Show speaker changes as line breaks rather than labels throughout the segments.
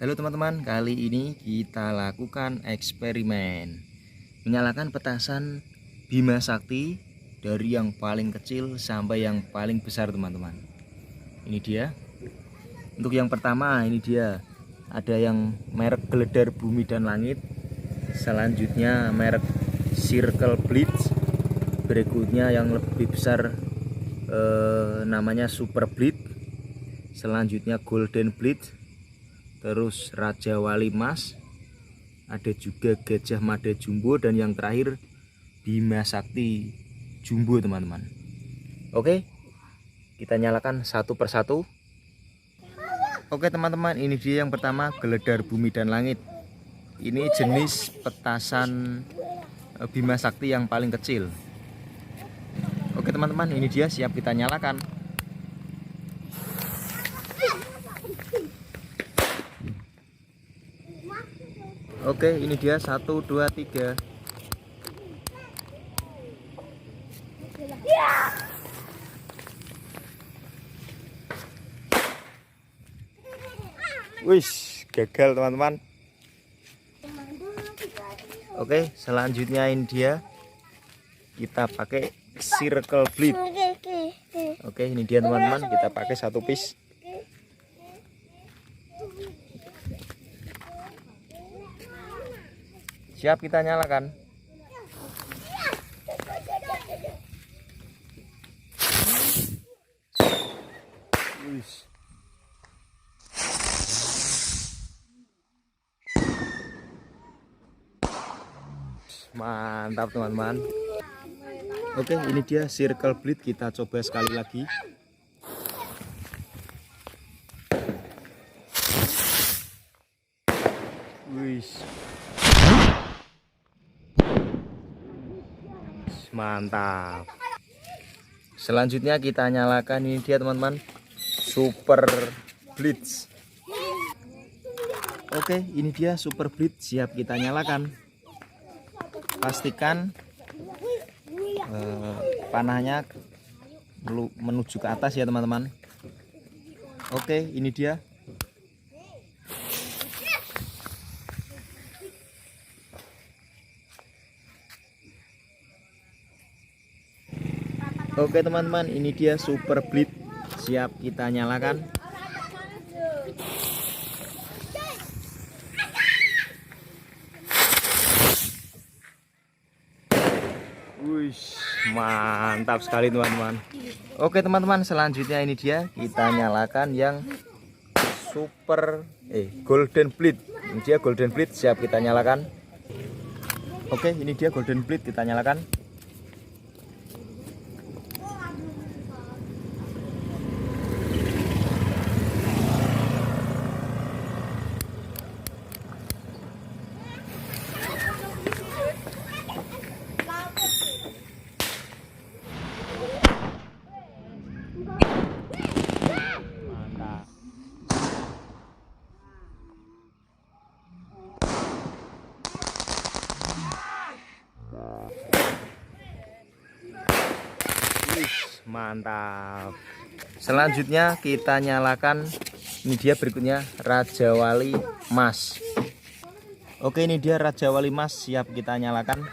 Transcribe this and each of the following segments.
Halo teman-teman, kali ini kita lakukan eksperimen menyalakan petasan Bima Sakti dari yang paling kecil sampai yang paling besar teman-teman. Ini dia. Untuk yang pertama ini dia, ada yang merek Geledar Bumi dan Langit, selanjutnya merek Circle Blitz, berikutnya yang lebih besar namanya Super Blitz, selanjutnya Golden Blitz, terus Raja Wali Mas, ada juga Gajah Mada Jumbo, dan yang terakhir Bima Sakti Jumbo teman-teman. Oke, kita nyalakan satu persatu. Oke teman-teman, ini dia yang pertama, Geledar Bumi dan Langit. Ini jenis petasan Bima Sakti yang paling kecil. Oke teman-teman, ini dia, siap kita nyalakan. Oke, ini dia 1, 2, 3. Wis, gagal teman-teman. Oke, selanjutnya ini dia, kita pakai Circle Blitz. Oke, ini dia teman-teman, kita pakai satu piece. Siap kita nyalakan. Mantap teman-teman. Oke, ini dia Circle Blitz, kita coba sekali lagi. Mantap. Selanjutnya kita nyalakan, ini dia teman-teman, Super Blitz. Oke, ini dia Super Blitz, siap kita nyalakan. Pastikan panahnya menuju ke atas ya teman-teman. Oke, ini dia. Oke teman-teman, ini dia Super Blitz, siap kita nyalakan. Wih, mantap sekali teman-teman. Oke teman-teman, selanjutnya ini dia, kita nyalakan yang Golden Blitz. Ini dia Golden Blitz, siap kita nyalakan. Oke, ini dia Golden Blitz, kita nyalakan. Mantap. Selanjutnya kita nyalakan, ini dia berikutnya Raja Wali Mas. Oke, ini dia Raja Wali Mas, siap kita nyalakan.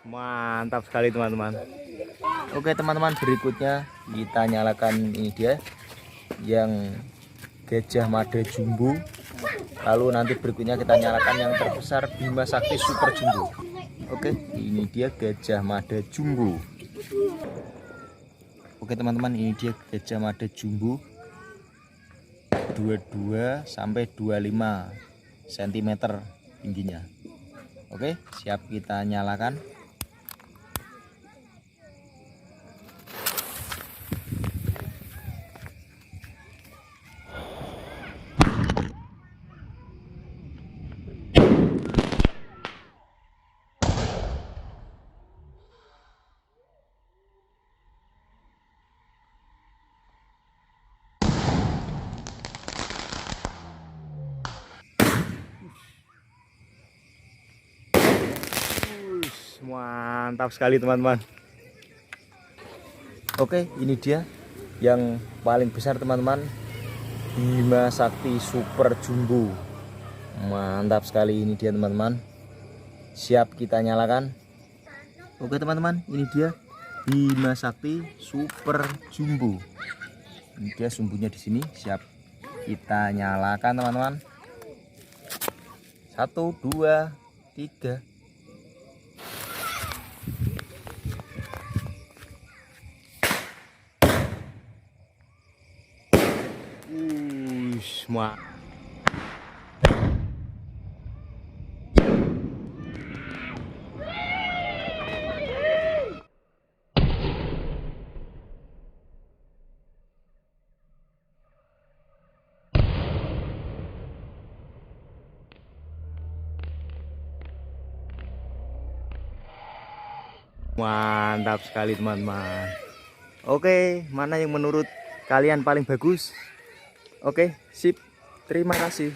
Mantap sekali teman-teman. Oke teman-teman, berikutnya kita nyalakan, ini dia yang Gajah Mada Jumbo. Lalu nanti berikutnya kita nyalakan yang terbesar, Bima Sakti Super Jumbo. Oke, ini dia Gajah Mada Jumbo. Oke teman-teman, ini dia Gajah Mada Jumbo, 22 sampai 25 cm tingginya. Oke, siap kita nyalakan. Mantap sekali teman-teman. Oke, ini dia yang paling besar teman-teman, Bima Sakti Super Jumbo. Mantap sekali, ini dia teman-teman. Siap kita nyalakan. Oke teman-teman, ini dia Bima Sakti Super Jumbo. Ini dia sumbunya di sini. Siap kita nyalakan teman-teman. 1, 2, 3. Semua. Mantap sekali teman-teman. Oke, mana yang menurut kalian paling bagus? Oke, sip. Terima kasih.